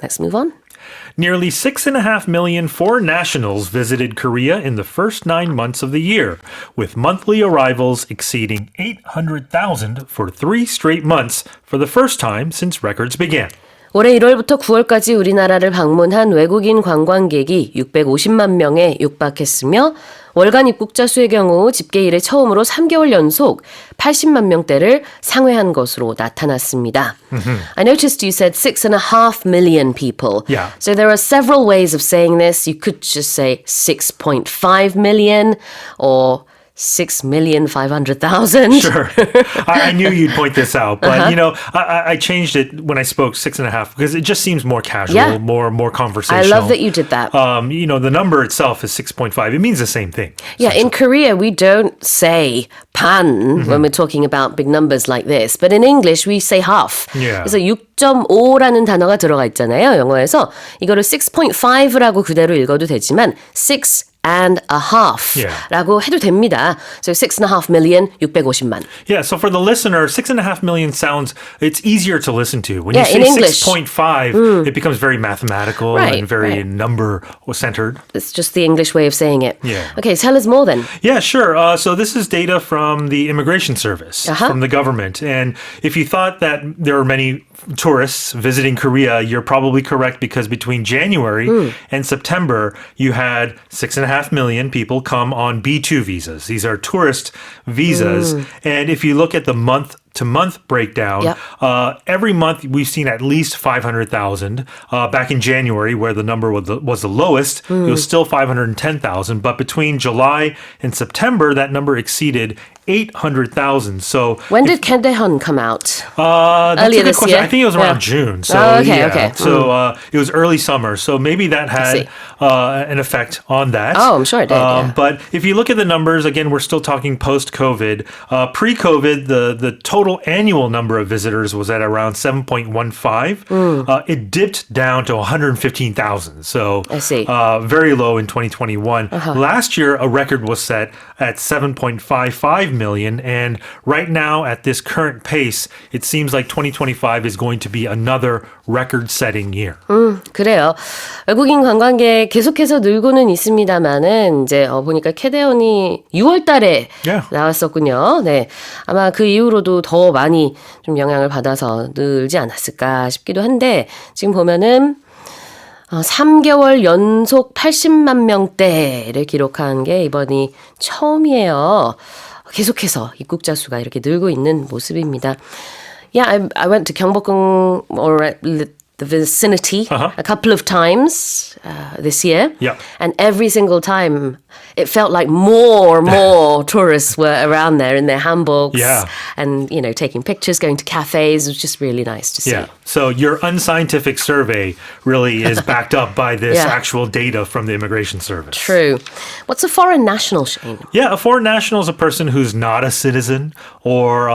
Let's move on. Nearly 6.5 million foreign nationals visited Korea in the first 9 months of the year, with monthly arrivals exceeding 800,000 for 3 straight months for the first time since records began. 올해 1월부터 9월까지 우리나라를 방문한 외국인 관광객이 650만 명에 육박했으며 월간 입국자 수의 경우 집계 이래 처음으로 3개월 연속 80만 명대를 상회한 것으로 나타났습니다. I noticed you said 6.5 million people. Yeah. So there are several ways of saying this. You could just say 6.5 million or 6,500,000. Sure. I knew you'd point this out, but you know, I changed it when I spoke 6.5 because it just seems more casual, more conversational. I love that you did that. You know, the number itself is 6.5. It means the same thing. Yeah, in Korea, we don't say 반 when we're talking about big numbers like this. But in English, we say half. Yeah. 그래서 6.5라는 단어가 들어가 있잖아요, 영어에서. 이거를 6.5라고 그대로 읽어도 되지만 6.5 라고 해도 됩니다. So 6.5 million, 650만. Yeah, so for the listener, 6.5 million sounds, it's easier to listen to. When you say in English. 6.5, it becomes very mathematical and very number-centered. It's just the English way of saying it. Yeah. Okay, tell us more then. Yeah, sure. So this is data from the Immigration Service, from the government. And if you thought that there were many tourists visiting Korea, you're probably correct because between January and September, you had 6.5 million people come on B2 visas. These are tourist visas. And if you look at the month-to-month breakdown, every month we've seen at least 500,000. Back in January, where the number was the lowest, it was still 510,000. But between July and September, that number exceeded 800,000. So when did Kendaeon come out? That's Earlier a good this question. year? I think it was around June. So okay. So it was early summer. So maybe that had an effect on that. Oh, I'm sure it did. But if you look at the numbers, again, we're still talking post-COVID. Pre-COVID, the total annual number of visitors was at around 7.15. It dipped down to 115,000. So I see. Very low in 2021. Last year, a record was set at 7.55 million. And right now, at this current pace, it seems like 2025 is going to be another record-setting year. 그래요. 외국인 관광객 계속해서 늘고는 있습니다만은 이제 보니까 캐데온이 6월 달에 나왔었군요. 네. 아마 그 이후로도 더 많이 좀 영향을 받아서 늘지 않았을까 싶기도 한데 지금 보면은 3개월 연속 80만 명대를 기록한 게 이번이 처음이에요. 계속해서 입국자 수가 이렇게 늘고 있는 모습입니다. Yeah, I went to 경복궁 or the vicinity a couple of times this year. And every single time it felt like more tourists were around there in their hanboks and, you know, taking pictures, going to cafes. It was just really nice to see. Yeah. So your unscientific survey really is backed up by this actual data from the Immigration Service. True. What's a foreign national, Shane? Yeah, a foreign national is a person who's not a citizen or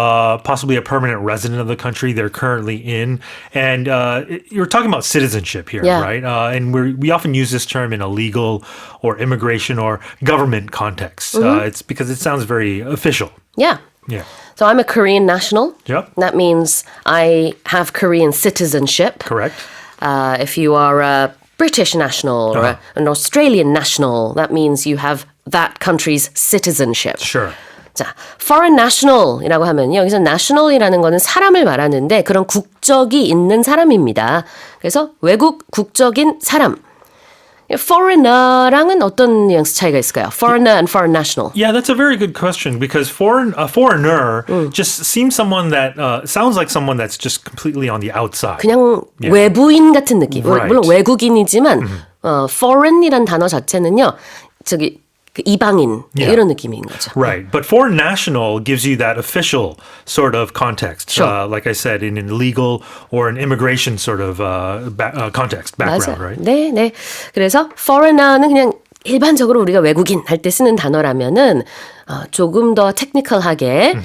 possibly a permanent resident of the country they're currently in. And you're talking about citizenship here, right? And we often use this term in a legal or immigration or government context. It's because it sounds very official. Yeah. So I'm a Korean national. Yep. That means I have Korean citizenship. Correct. If you are a British national or an Australian national, that means you have that country's citizenship. Sure. 자, foreign national이라고 하면요. 여기서 national이라는 거는 사람을 말하는데 그런 국적이 있는 사람입니다. 그래서 외국 국적인 사람. foreigner랑은 어떤 뉘앙스 차이가 있을까요? Foreigner and foreign national. Yeah, that's a very good question because a foreigner just seems someone that sounds like someone that's just completely on the outside. 그냥 외부인 같은 느낌. 물론 외국인이지만 foreign이란 단어 자체는요. 저기 그 이방인 이런 느낌인 거죠. Right. But foreign national gives you that official sort of context. Sure. Like I said, in a legal or an immigration sort of context, background, 맞아요. right? 네. 그래서 foreigner는 그냥 일반적으로 우리가 외국인 할 때 쓰는 단어라면은 조금 더 테크니컬하게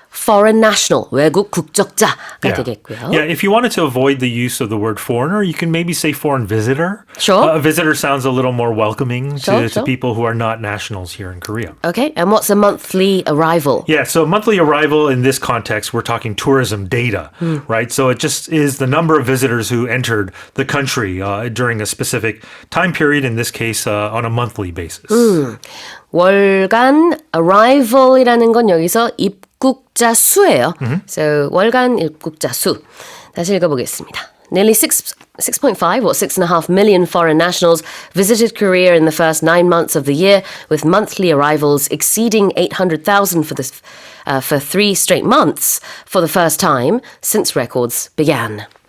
foreign national, 외국 국적자가 되겠고요. Yeah, if you wanted to avoid the use of the word foreigner, you can maybe say foreign visitor. Sure. A visitor sounds a little more welcoming Sure. to people who are not nationals here in Korea. Okay, and what's a monthly arrival? Yeah, so monthly arrival in this context, we're talking tourism data, right? So it just is the number of visitors who entered the country during a specific time period, in this case, on a monthly basis. 월간 arrival이라는 건 여기서 입국자 수예요. So 월간 입국자 수. 다시 읽어보겠습니다. Nearly 6.5 or 6.5 million foreign nationals visited Korea in the first 9 months of the year, with monthly arrivals exceeding 800,000 for 3 straight months for the first time since records began.